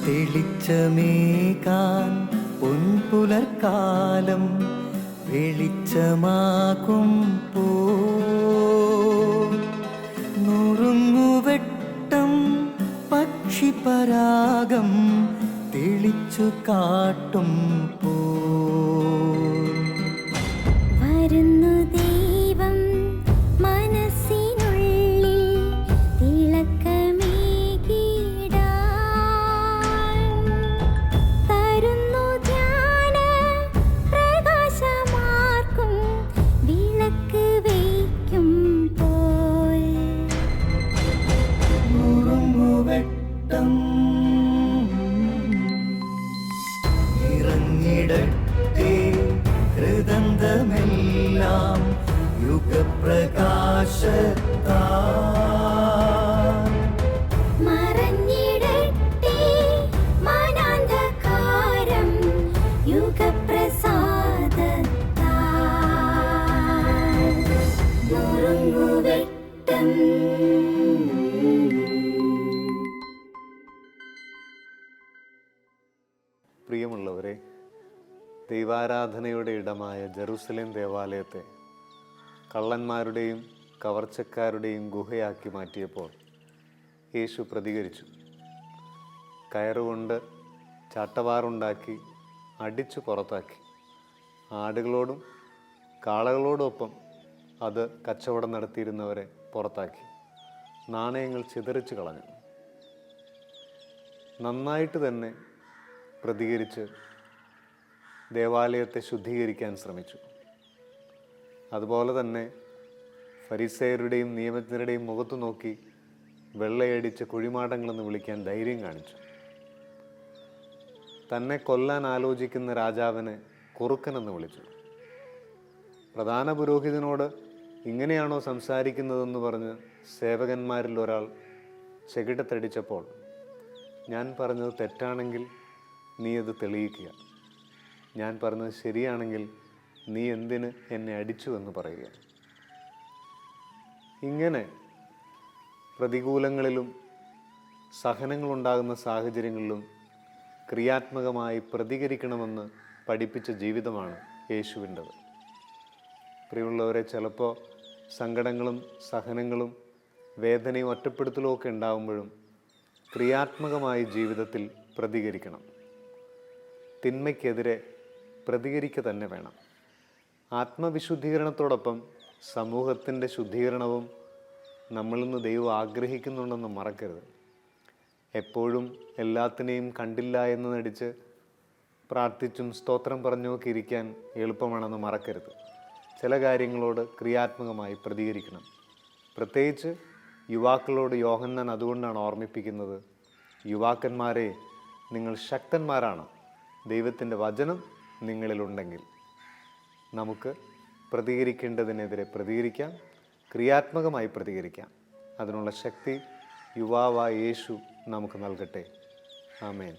തെളിച്ചമേകാൻ പൊൻപുലർക്കാലം വെളിച്ചമാകും നുറുങ്ങുവെട്ടം പക്ഷിപരാഗം തെളിച്ചു കാട്ടും വരുന്നു ദൈവം മനസ്സിനുള്ളിൽ തിളക്കമേകിടാൻ, തരുന്നു ധ്യാന പ്രകാശമാർക്കും വിളക്ക് വയ്ക്കുമ്പോൾ. നുറുങ്ങുവെട്ടം ഇറങ്ങിടട്ടെ ഹൃദന്തമെല്ലാം യുഗപ്രകാശത്താൽ, മറഞ്ഞിടട്ടെ മനാന്ധകാരം യുഗപ്രസാദത്താൽ. നുറുങ്ങുവെട്ടം. പ്രിയമുള്ളവരെ, ദൈവാരാധനയുടെ ഇടമായ ജെറുസലേം ദേവാലയത്തെ കള്ളന്മാരുടെയും കവർച്ചക്കാരുടെയും ഗുഹയാക്കി മാറ്റിയപ്പോൾ യേശു പ്രതികരിച്ചു. കയറുകൊണ്ട് ചാട്ടവാറുണ്ടാക്കി അടിച്ചു പുറത്താക്കി. ആടുകളോടും കാളകളോടൊപ്പം അത് കച്ചവടം നടത്തിയിരുന്നവരെ പുറത്താക്കി. നാണയങ്ങൾ ചിതറിച്ചു കളഞ്ഞു. നന്നായിട്ട് തന്നെ പ്രതികരിച്ച് ദേവാലയത്തെ ശുദ്ധീകരിക്കാൻ ശ്രമിച്ചു. അതുപോലെ തന്നെ ഫരിസേയരുടെയും നിയമജ്ഞരുടെയും മുഖത്തു നോക്കി വെള്ളയടിച്ച് കുഴിമാടങ്ങളെന്ന് വിളിക്കാൻ ധൈര്യം കാണിച്ചു. തന്നെ കൊല്ലാൻ ആലോചിക്കുന്ന രാജാവിനെ കുറുക്കനെന്ന് വിളിച്ചു. പ്രധാന പുരോഹിതനോട് ഇങ്ങനെയാണോ സംസാരിക്കുന്നതെന്ന് പറഞ്ഞ് സേവകന്മാരിൽ ഒരാൾ ചെകിട്ടത്തടിച്ചപ്പോൾ, ഞാൻ പറഞ്ഞത് തെറ്റാണെങ്കിൽ നീ അത് തെളിയിക്കുക, ഞാൻ പറഞ്ഞത് ശരിയാണെങ്കിൽ നീ എന്തിന് എന്നെ അടിച്ചു എന്ന് പറയുക. ഇങ്ങനെ പ്രതികൂലങ്ങളിലും സഹനങ്ങളുണ്ടാകുന്ന സാഹചര്യങ്ങളിലും ക്രിയാത്മകമായി പ്രതികരിക്കണമെന്ന് പഠിപ്പിച്ച ജീവിതമാണ് യേശുവിൻ്റെത്. പ്രിയമുള്ളവരെ, ചിലപ്പോൾ സങ്കടങ്ങളും സഹനങ്ങളും വേദനയും ഒറ്റപ്പെടുത്തലും ഒക്കെ ഉണ്ടാകുമ്പോഴും ക്രിയാത്മകമായി ജീവിതത്തിൽ പ്രതികരിക്കണം. തിന്മയ്ക്കെതിരെ പ്രതികരിക്കുക തന്നെ വേണം. ആത്മവിശുദ്ധീകരണത്തോടൊപ്പം സമൂഹത്തിൻ്റെ ശുദ്ധീകരണവും നമ്മളിൽ നിന്ന് ദൈവം ആഗ്രഹിക്കുന്നുണ്ടെന്ന് മറക്കരുത്. എപ്പോഴും എല്ലാത്തിനെയും കണ്ടില്ല എന്ന് നടിച്ച് പ്രാർത്ഥിച്ചും സ്തോത്രം പറഞ്ഞുമൊക്കെ ഇരിക്കാൻ എളുപ്പമാണെന്ന് മറക്കരുത്. ചില കാര്യങ്ങളോട് ക്രിയാത്മകമായി പ്രതികരിക്കണം. പ്രത്യേകിച്ച് യുവാക്കളോട് യോഹന്നാൻ അതുകൊണ്ടാണ് ഓർമ്മിപ്പിക്കുന്നത്, യുവാക്കന്മാരെ, നിങ്ങൾ ശക്തന്മാരാണ്, ദൈവത്തിൻ്റെ വചനം നിങ്ങളിലുണ്ടെങ്കിൽ. നമുക്ക് പ്രതികരിക്കേണ്ടതിനെതിരെ പ്രതികരിക്കാം, ക്രിയാത്മകമായി പ്രതികരിക്കാം. അതിനുള്ള ശക്തി യുവാവായ യേശു നമുക്ക് നൽകട്ടെ. ആമേൻ.